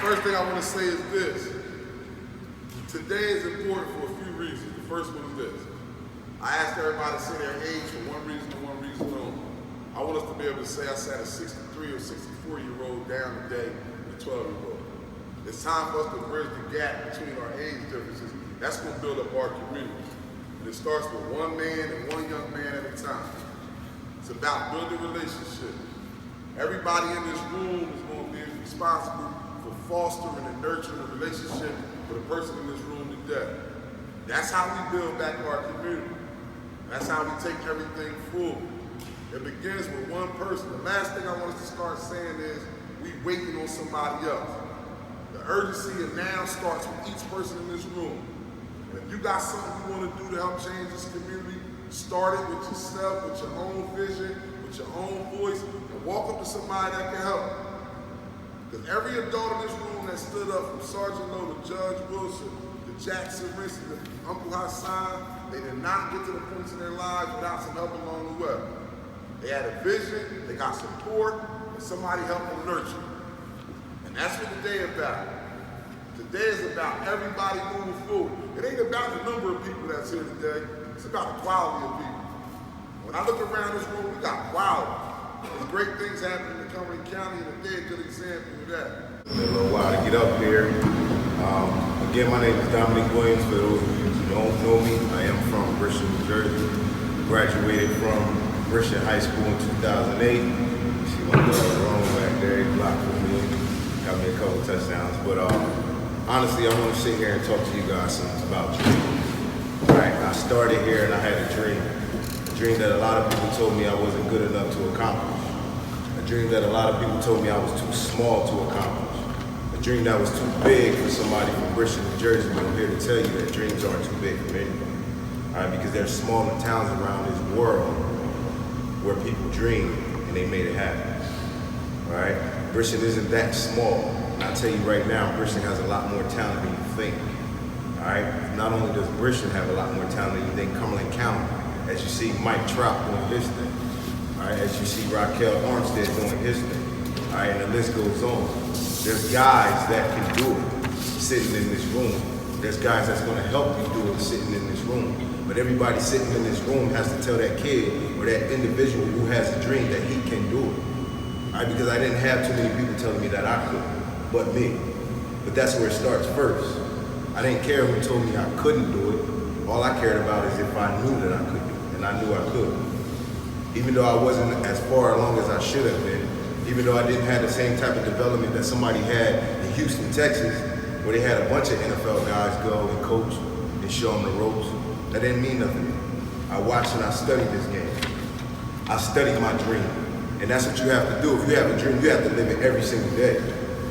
First thing I want to say is this. Today is important for a few reasons. The first one is this. I asked everybody to say their age for one reason and one reason only. I want us to be able to say I sat a 63 or 64-year-old down today with a 12-year-old. It's time for us to bridge the gap between our age differences. That's going to build up our community. And it starts with one man and one young man at a time. It's about building relationships. Everybody in this room is going to be responsible for fostering and nurturing a relationship with a person in this room today. That's how we build back our community. That's how we take everything forward. It begins with one person. The last thing I want us to start saying is we waiting on somebody else. The urgency of now starts with each person in this room. And if you got something you want to do to help change this community, start it with yourself, with your own vision, with your own voice, and walk up to somebody that can help. Because every adult in this room that stood up, from Sergeant Lowe to Judge Wilson, to Jackson Rincy, to Uncle Hassan, they did not get to the points in their lives without some help along the way. They had a vision, they got support, and somebody helped them nurture. And that's what today is about. Today is about everybody moving forward. It ain't about the number of people that's here today, it's about the quality of people. When I look around this room, we got quality. There's great things happening in Montgomery County, and they're a good example of that. It's been a little while to get up here. Again, my name is Dominic Williams. For those of you who don't know me, I am from Richmond, New Jersey. Graduated from Richmond High School in 2008. You see my brother Rome back there, he blocked for me. Got me a couple touchdowns. But honestly, I want to sit here and talk to you guys about dreams. Right? I started here and I had a dream. A dream that a lot of people told me I wasn't good enough to accomplish. A dream that a lot of people told me I was too small to accomplish. A dream that was too big for somebody from Richmond, New Jersey. But I'm here to tell you that dreams aren't too big for anybody. All right? Because there's smaller towns around this world where people dream and they made it happen. All right? Richmond isn't that small. And I'll tell you right now, Richmond has a lot more talent than you think. All right? Not only does Richmond have a lot more talent than you think, Cumberland County, as you see Mike Trout doing his thing. All right? As you see Raquel Armstead doing his thing. All right? And the list goes on. There's guys that can do it sitting in this room. There's guys that's going to help you do it sitting in this room. But everybody sitting in this room has to tell that kid or that individual who has a dream that he can do it. All right? Because I didn't have too many people telling me that I could, but me. But that's where it starts first. I didn't care who told me I couldn't do it. All I cared about is if I knew that I could do it, and I knew I could. Even though I wasn't as far along as I should have been, even though I didn't have the same type of development that somebody had in Houston, Texas, where they had a bunch of NFL guys go and coach and show them the ropes, that didn't mean nothing. I watched and I studied this game. I studied my dream. And that's what you have to do. If you have a dream, you have to live it every single day.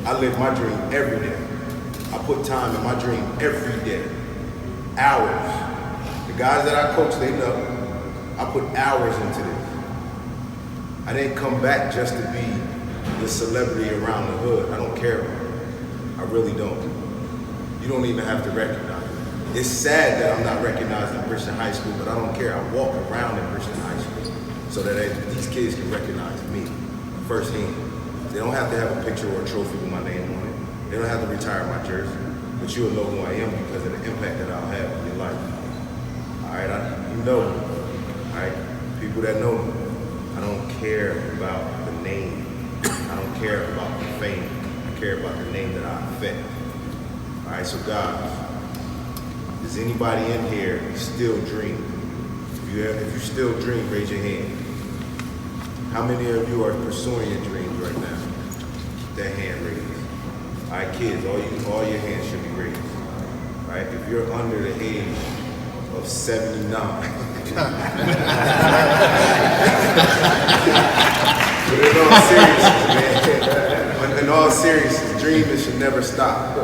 I live my dream every day. I put time in my dream every day. Hours. The guys that I coach, they know. I put hours into this. I didn't come back just to be the celebrity around the hood. I don't care about it. I really don't. You don't even have to recognize it. It's sad that I'm not recognized in Richmond High School, but I don't care. I walk around in Richmond High School so that these kids can recognize me firsthand. They don't have to have a picture or a trophy with my name on it. They don't have to retire my jersey, but you'll know who I am because of the impact that I'll have on your life. All right, you know me. All right, people that know me. I don't care about the name. I don't care about the fame. I care about the name that I affect. All right, so guys, does anybody in here still dream? If you still dream, raise your hand. How many of you are pursuing your dreams right now? That hand raised. All right, kids, all your hands should be raised. All right, if you're under the age of 79, but in all seriousness, dreaming should never stop.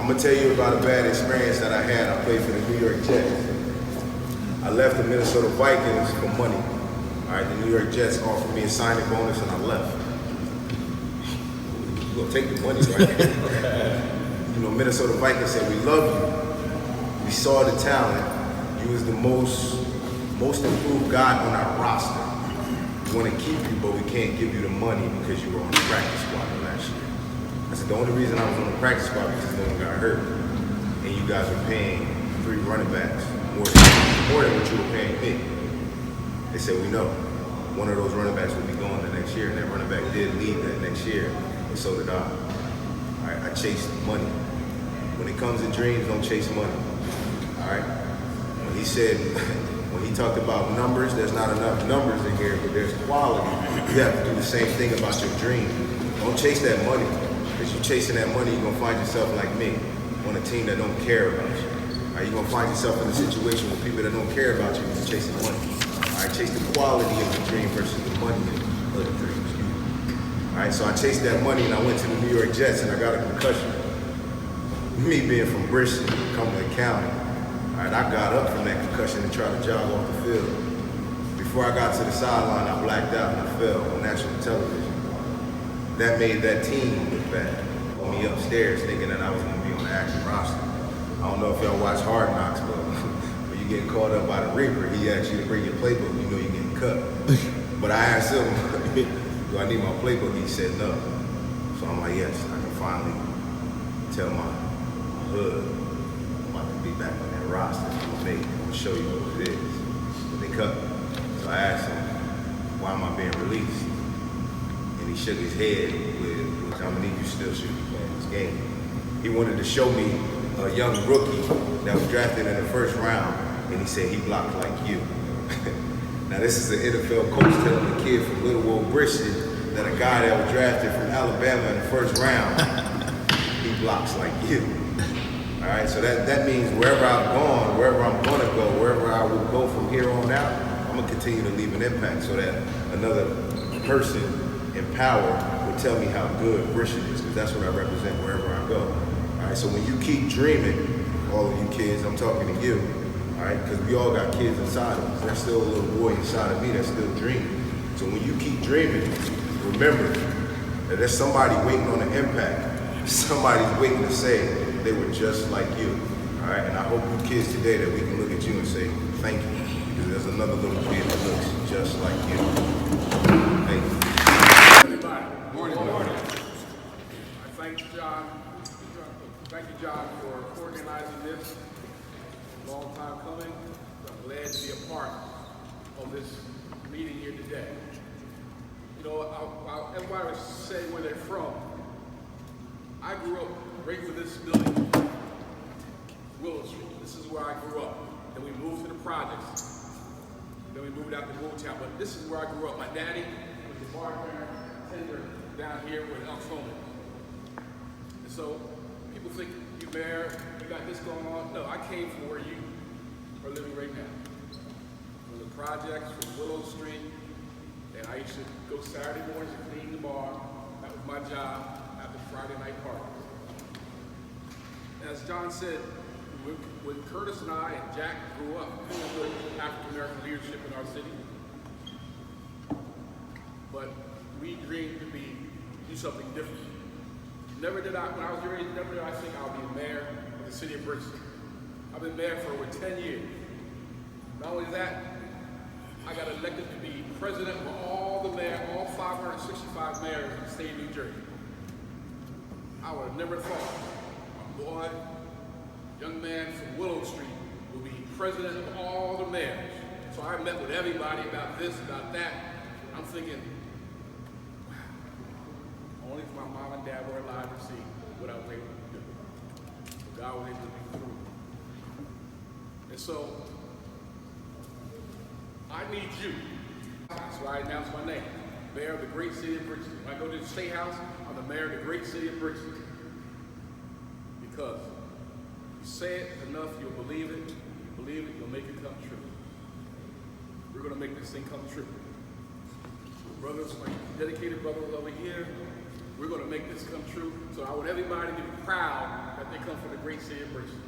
I'm gonna tell you about a bad experience that I had. I played for the New York Jets. I left the Minnesota Vikings for money. All right, the New York Jets offered me a signing bonus and I left. You're gonna take the money, right? You know, Minnesota Vikings said, we love you. We saw the talent. You was the most improved guy on our roster. We want to keep you, but we can't give you the money because you were on the practice squad last year. I said, said, the only reason I was on the practice squad because no one got hurt. And you guys were paying 3 running backs more than what you were paying me. They said, we know. One of those running backs will be going the next year, and that running back did leave that next year, and so did I. All right, I chased money. When it comes to dreams, don't chase money. All right? When he said, when he talked about numbers, there's not enough numbers in here, but there's quality. You have to do the same thing about your dream. Don't chase that money. Because you're chasing that money, you're going to find yourself like me, on a team that don't care about you. All right, you're going to find yourself in a situation with people that don't care about you and you're chasing money. All right, chase the quality of the dream versus the money of the dreams. All right, so I chased that money and I went to the New York Jets and I got a concussion. Me being from Bristol, Cumberland County, all right, I got up from that concussion and tried to jog off the field. Before I got to the sideline, I blacked out and I fell on national television. That made that team look bad. Put me upstairs thinking that I was going to be on the active roster. I don't know if y'all watch Hard Knocks, but when you get caught up by the Reaper, he asks you to bring your playbook, you know you're getting cut. But I asked him, do I need my playbook? He said no. So I'm like, yes, I can finally tell my hood I'm about to be back on that roster. I'm going to show you what it is. But they cut me. So I asked him, why am I being released? And he shook his head with Dominique, you still should be playing this game. He wanted to show me a young rookie that was drafted in the first round, and he said he blocked like you. Now this is an NFL coach telling a kid from Little Old Bristol that a guy that was drafted from Alabama in the first round, he blocks like you. All right, so that means wherever I've gone, wherever I'm gonna go, wherever I will go from here on out, I'm gonna continue to leave an impact so that another person in power will tell me how good Bristol is, because that's what I represent wherever I go. All right, so when you keep dreaming, all of you kids, I'm talking to you, all right, because we all got kids inside of us. There's still a little boy inside of me that's still dreaming. So when you keep dreaming, remember that there's somebody waiting on an impact. Somebody's waiting to say they were just like you, all right? And I hope you kids today that we can look at you and say, thank you, because there's another little kid that looks just like you. Thank you. Morning. I thank you, John, for organizing this. Long time coming. I'm glad to be a part of this meeting here today. You know, everybody will say where they're from. I grew up right with this building, Willow Street. This is where I grew up. Then we moved to the projects. Then we moved out to Motown. But this is where I grew up. My daddy was the bartender down here with Elks Holman. And so people think you mayor, you got this going on. No, I came from where you are living right now. From the projects, from Willow Street. And I used to go Saturday mornings and clean the bar. That was my job after Friday night parties. As John said, when Curtis and I and Jack grew up, we were African American leadership in our city. But we dreamed to do something different. Never did I, when I was your age, never did I think I'll be a mayor of the city of Bristol. I've been mayor for over 10 years. Not only that, I got elected to be president of all 565 mayors in the state of New Jersey. I would have never thought a boy, young man from Willow Street would be president of all the mayors. So I met with everybody about this, about that. I'm thinking, wow, only if my mom and dad were alive to see what I was able to do. But God was able to be through. And so, I need you. That's why I announced my name. Mayor of the great city of Brixton. When I go to the State House, I'm the mayor of the great city of Brixton. Because you say it enough, you'll believe it. You believe it, you'll make it come true. We're going to make this thing come true. Brothers, my dedicated brothers over here, we're going to make this come true. So I want everybody to be proud that they come from the great city of Brixton.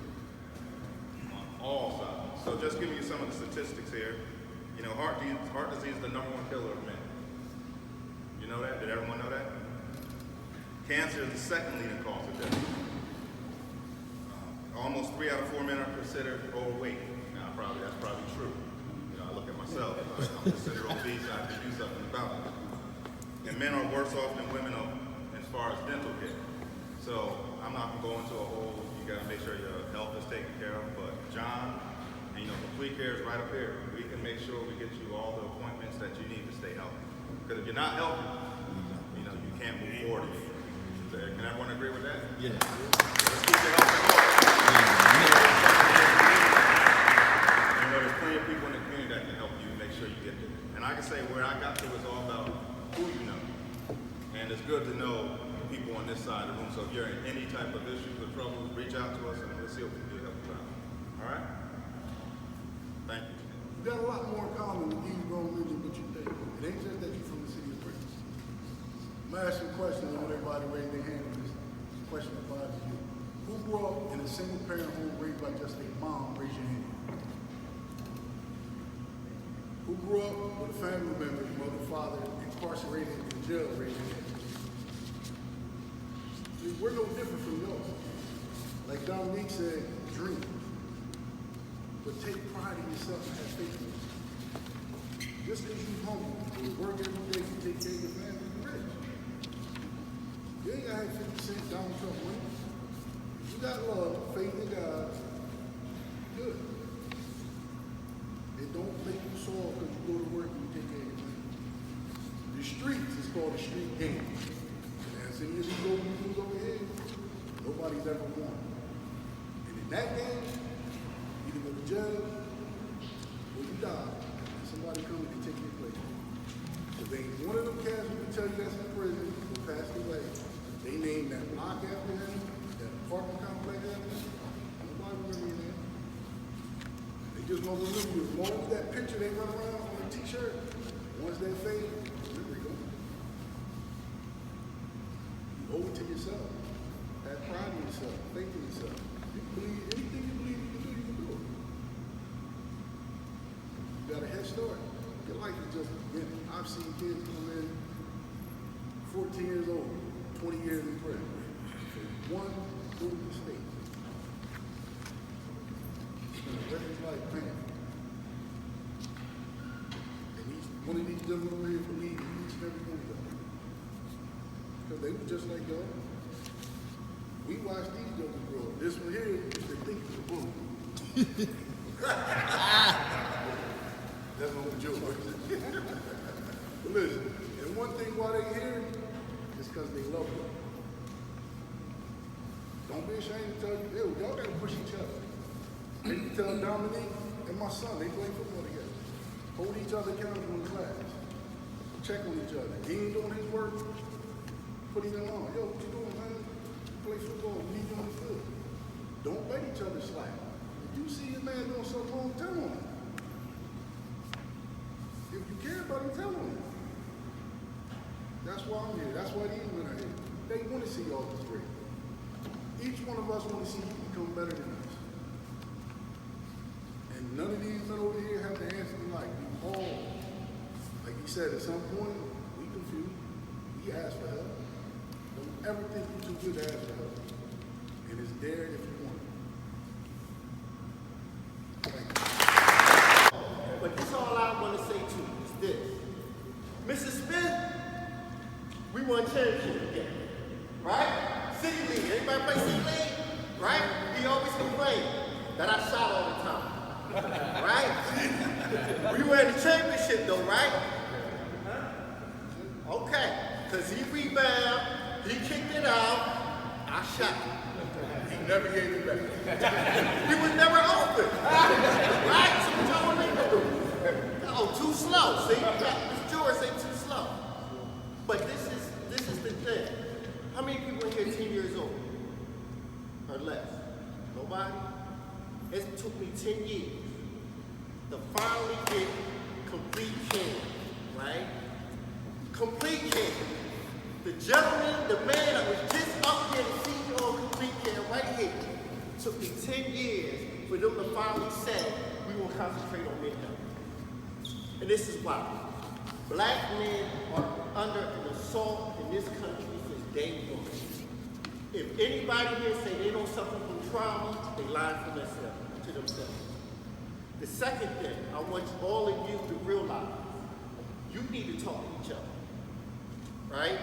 On all sides. So just giving you some of the statistics here. You know, heart disease is the #1 killer of men. You know that? Did everyone know that? Cancer is the second leading cause of death. Almost 3 out of 4 men are considered overweight. Now, that's probably true. You know, I look at myself. I'm considered obese. I have to do something about it. And men are worse off than women are as far as dental care. go into a whole, you gotta make sure your health is taken care of, but John, and Complete Care is right up here. We can make sure we get you all the appointments that you need to stay healthy. Because if you're not healthy, you can't move forward. So, can everyone agree with that? Yeah. Let's keep the health in order. There's plenty of people in the community that can help you make sure you get there. And I can say where I got to is all about who you know. And it's good to know people on this side of the room. So if you're in any type of issues or troubles, reach out to us and we'll see what we can do to help you out. All right? Thank you. You got a lot more in common with these grown men than what you think. It ain't just that you're from the city of Prince. I'm gonna ask you a question. I want everybody to raise their hand on this question applies to you. Who grew up in a single parent home raised by just a mom? Raise your hand. Who grew up with a family member, mother, father, incarcerated in jail? Raise your hand. See, we're no different from y'all. Like Dominique said, dream. But take pride in yourself and have faith in yourself. Just because you're humble, you work every day, you take care of your family, you're rich. You ain't gotta have 50 cent Donald Trump money. You got love, faith in God, good. And don't make you sore because you go to work and you take care of your family. The streets is called a street game. And as any of these old dudes over here, nobody's ever won. And in that game, either go to jail or you die. And somebody come and take your place. If ain't one of them cats who can tell you that's in prison who passed away, they named that block after him, that apartment complex after him. Nobody remember your name. They just gonna remember you. As long as that picture they run around on a t-shirt, once they fade, remember you. You owe it to yourself. Have pride in yourself, faith in yourself. You can believe anything you believe you can do, you can do it. You got a head start. Your life is just beginning. I've seen kids come in 14 years old, 20 years in prison for one little mistake. Spent the rest of his life paying. And one of these gentlemen over here believe each and every one of them. Because they were just like y'all. We watched these jokers grow up. This one here is the think it's a bull. That's not a joke. But listen, and one thing why they here is because they love you. Don't be ashamed to tell you, ew, y'all gotta push each other. You tell Dominique and my son, they play football together. Hold each other accountable in class. Check on each other. He ain't doing his work, put him in on. Yo, what you doing, man? Play football, we need doing good. Don't let each other slack. If you see your man doing something wrong, tell him. If you care about him, tell him. That's why I'm here. That's why these men are here. They want to see y'all this great. Each one of us want to see you become better than us. And none of these men over here have the answer to life. We all, like you said, at some point, we confused. We ask for help. Don't ever think you're too good to ask for help. And it's there if you want it. Thank you. But this all I want to say to you is this. Mrs. Smith, we won championship together, right? City League, everybody play City League, right? He always complained that I shot all the time, right? We won the championship though, right? Okay, because he rebounded, he kicked it out, I shot it. He never gave it back. We was never open. Right? So what y'all want me to do? Oh, too slow. See? Mr. George say too slow. But this is the thing. How many people in here 10 years old? Or less? Nobody? It took me 10 years to finally get complete care, right? Complete care. The gentleman, the man that was just up here, the CEO of Complete Care right here, took me 10 years for them to finally say, we will concentrate on mental health. And this is why. Black men are under an assault in this country since day one. If anybody here say they don't suffer from trauma, they lie to themselves. The second thing, I want all of you to realize, you need to talk to each other, right?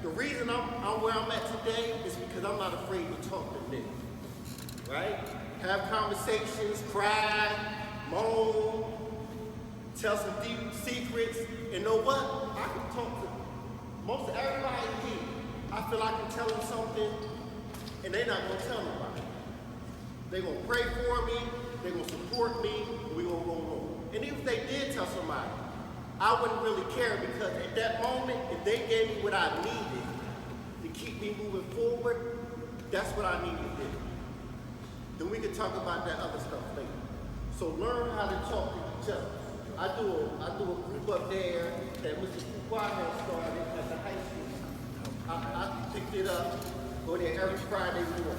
The reason I'm where I'm at today is because I'm not afraid to talk to niggas, right? Have conversations, cry, moan, tell some deep secrets, and know what? I can talk to most everybody here. I feel I can tell them something, and they're not gonna tell nobody. They're gonna pray for me, they're gonna support me, and we're gonna go on. And even if they did tell somebody, I wouldn't really care because at that moment, if they gave me what I needed to keep me moving forward, that's what I need to do. Then we can talk about that other stuff later. So learn how to talk to each other. I do a group up there that Mr. Fuqua had started at the high school. I picked it up, go there every Friday morning.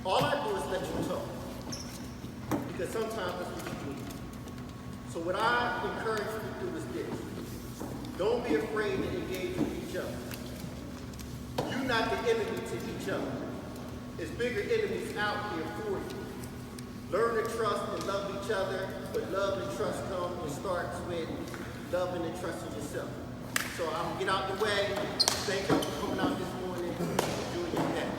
All I do is let you talk. Because sometimes that's what you need. So what I encourage you to do is this. Don't be afraid to engage with each other. You're not the enemy to each other. There's bigger enemies out here for you. Learn to trust and love each other, but love and trust come and starts with loving and trusting yourself. So I'm gonna get out the way. Thank you for coming out this morning and doing your day.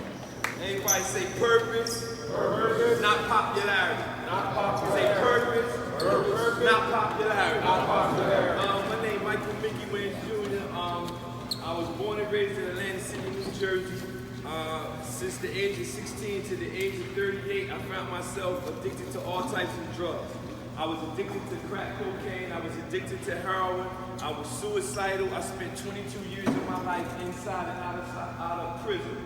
Everybody say purpose, purpose, not popularity. Not popularity. Say purpose, purpose, not popularity. Not popularity. My name is Michael Mickey Williams Jr. I was born and raised in Atlantic City, New Jersey. Since the age of 16 to the age of 38, I found myself addicted to all types of drugs. I was addicted to crack cocaine, I was addicted to heroin, I was suicidal. I spent 22 years of my life inside and out of prison.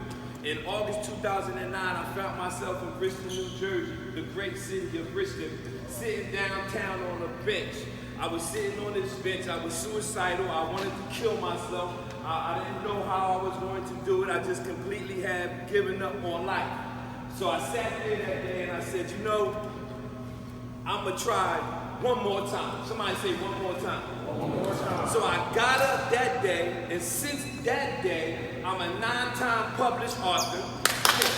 In August 2009, I found myself in Bristol, New Jersey, the great city of Bristol, sitting downtown on a bench. I was sitting on this bench, I was suicidal, I wanted to kill myself. I didn't know how I was going to do it. I just completely had given up on life. So I sat there that day and I said, you know, I'm gonna try one more time. Somebody say one more time. One more time. So I got up that day, and since that day, I'm a 9-time published author. Since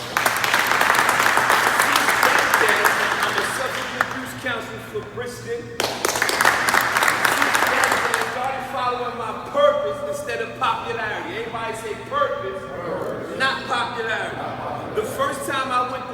that day, I'm a substance abuse counselor for Bristol. Following my purpose instead of popularity. Everybody say purpose, not popularity. The first time I went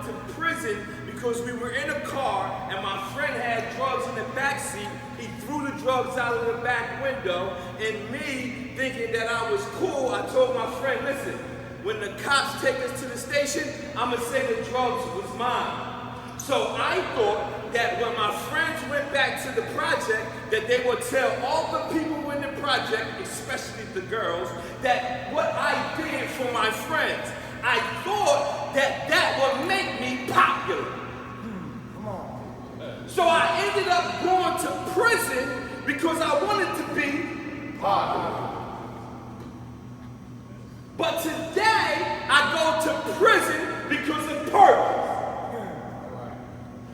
to prison because we were in a car and my friend had drugs in the back seat. He threw the drugs out of the back window, and me thinking that I was cool, I told my friend, listen, when the cops take us to the station, I'm gonna say the drugs was mine. So I thought that when my friends went back to the project, that they would tell all the people in the project, especially the girls, that what I did for my friends. I thought that that would make me popular. So I ended up going to prison because I wanted to be popular. But today, I go to prison because of purpose.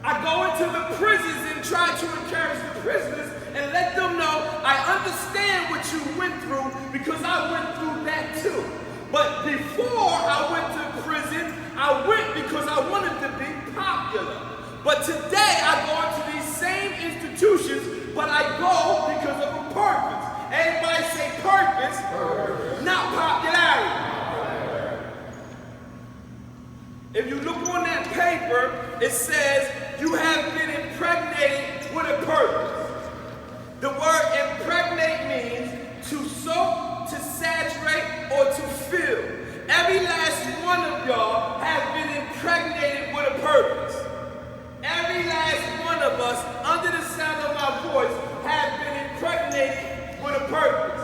I go into the prisons and try to encourage the prisoners and let them know I understand what you went through because I went through that too. But before I went to prison, I went because I wanted to be popular. But today I go into these same institutions, but I go because of a purpose. Everybody say purpose, not popularity. If you look on that paper, it says you have been impregnated with a purpose. The word impregnate means to soak, to saturate, or to fill. Every last one of y'all have been impregnated with a purpose. Every last one of us, under the sound of my voice, have been impregnated with a purpose.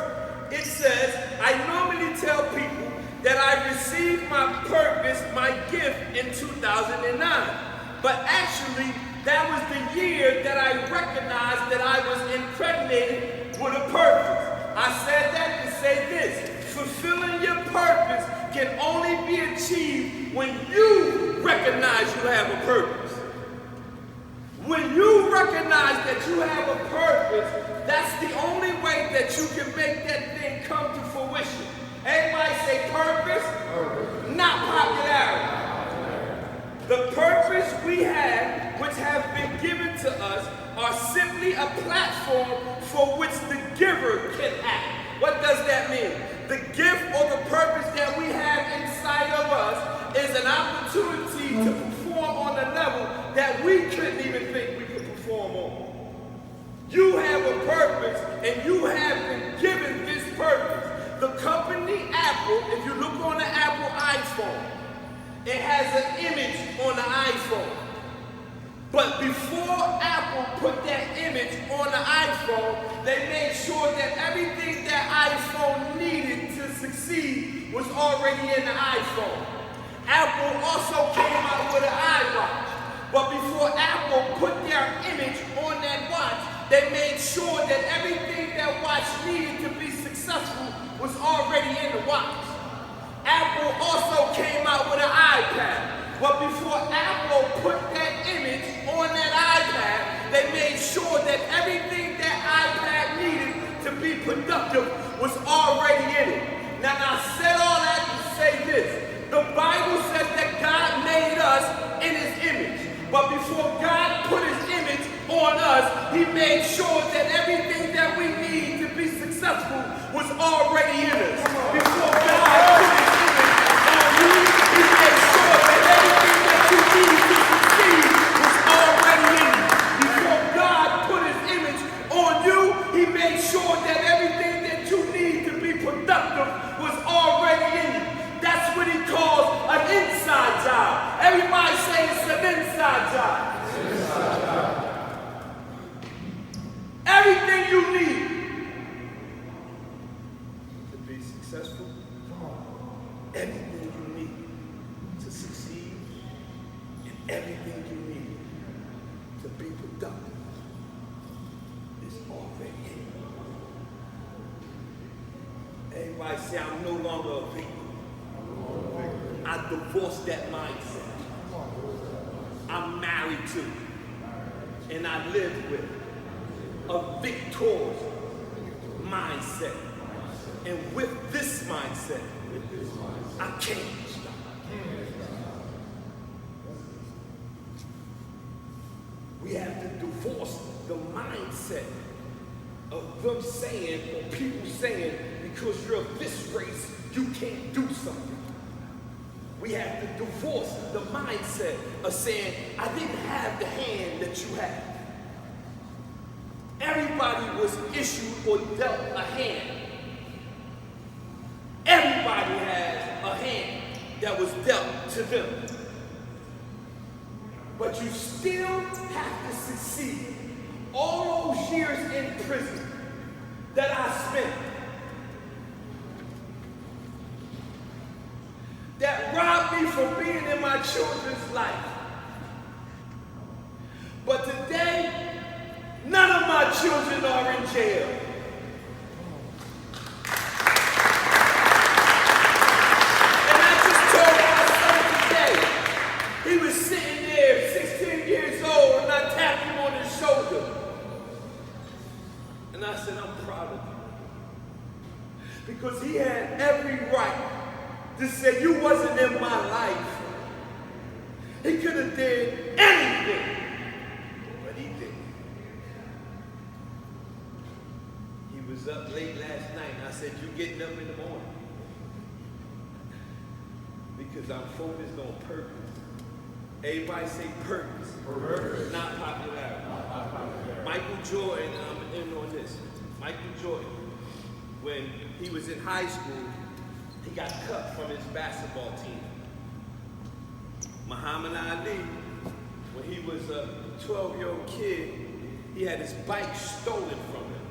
It says, I normally tell people that I received my purpose, my gift in 2009. But actually, that was the year that I recognized that I was impregnated with a purpose. I said that to say this: fulfilling your purpose can only be achieved when you recognize you have a purpose. When you recognize that you have a purpose, that's the only way that you can make that thing come to fruition. Everybody say purpose, not popularity. The purpose we have, which have been given to us, are simply a platform for which the giver can act. What does that mean? The gift or the purpose that we have inside of us is an opportunity to perform on a level that we couldn't even think we could perform on. You have a purpose, and you have been given this purpose. The company Apple, if you look on the Apple iPhone, it has an image on the iPhone. But before Apple put that image on the iPhone, they made sure that everything that iPhone needed to succeed was already in the iPhone. Apple also came out with an iWatch. But before Apple put their image on that watch, they made sure that everything that watch needed to be successful was already in the watch. Apple also came out with an iPad. But before Apple put that image on that iPad, they made sure that everything that iPad needed to be productive was already in it. Now I said all that to say this. The Bible says that God made us in his image. But before God put his image on us, he made sure that everything that we need to be successful was already in us. Before God put his image on you, he made sure that everything that you need to succeed was already in you. Before God put his image on you, he made sure that everything that you need to be productive was already in you. That's what he calls an inside job. Everybody say it's an inside job. Everything you need to be successful, everything you need to succeed, and everything you need to be productive is already in you. Everybody say, I'm no longer a victim. I divorced that mindset. I'm married to, and I live with a victorious mindset. And with this mindset, I can't stop. We have to divorce the mindset of them saying, or people saying, because you're of this race, you can't do something. We have to divorce the mindset of saying, I didn't have the hand that you have. Everybody was issued or dealt a hand. Everybody has a hand that was dealt to them. But you still have to succeed. All those years in prison that I spent, that robbed me from being in my children's life. But today, none of my children are in jail. And I just told my son today, he was sitting there, 16 years old, and I tapped him on his shoulder. And I said, I'm proud of you. Because he had every right to say, you wasn't in my life. He could have did anything, but he didn't. He was up late last night, and I said, you getting up in the morning? Because I'm focused on purpose. Everybody say purpose. Purpose. Not popularity. Michael Jordan, I'm in on this. Michael Jordan, when he was in high school, he got cut from his basketball team. Muhammad Ali, when he was a 12-year-old kid, he had his bike stolen from him.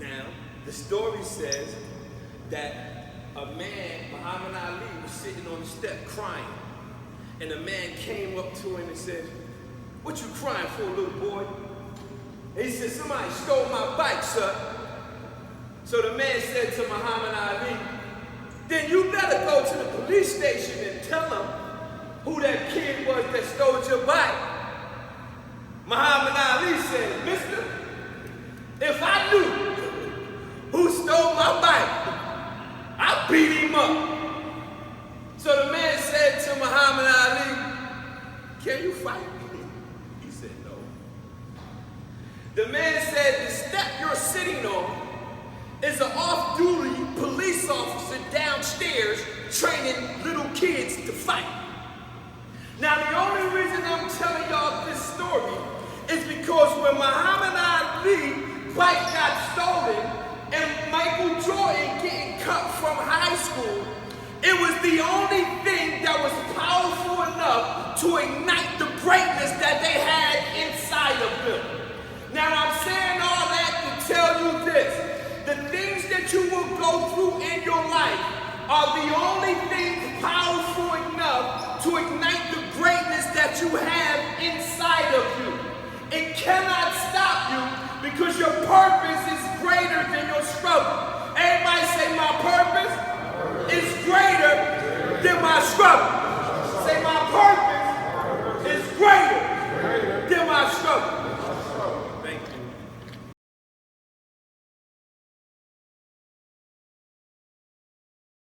Now, the story says that a man, Muhammad Ali, was sitting on the step crying. And a man came up to him and said, what you crying for, little boy? And he said, somebody stole my bike, sir. So the man said to Muhammad Ali, then you better go to the police station and tell them who that kid was that stole your bike. Muhammad Ali said, mister, if I knew who stole my bike, I'd beat him up. So the man said to Muhammad Ali, can you fight me? He said, no. The man said, the step you're sitting on is an off-duty police officer downstairs training little kids to fight. Now, the only reason I'm telling y'all this story is because when Muhammad Ali bike got stolen and Michael Jordan getting cut from high school, it was the only thing that was powerful enough to ignite the greatness that they had inside of them. Now, I'm saying all that to tell you this. The things that you will go through in your life are the only things powerful enough to ignite the greatness that you have inside of you. It cannot stop you because your purpose is greater than your struggle. Everybody say, my purpose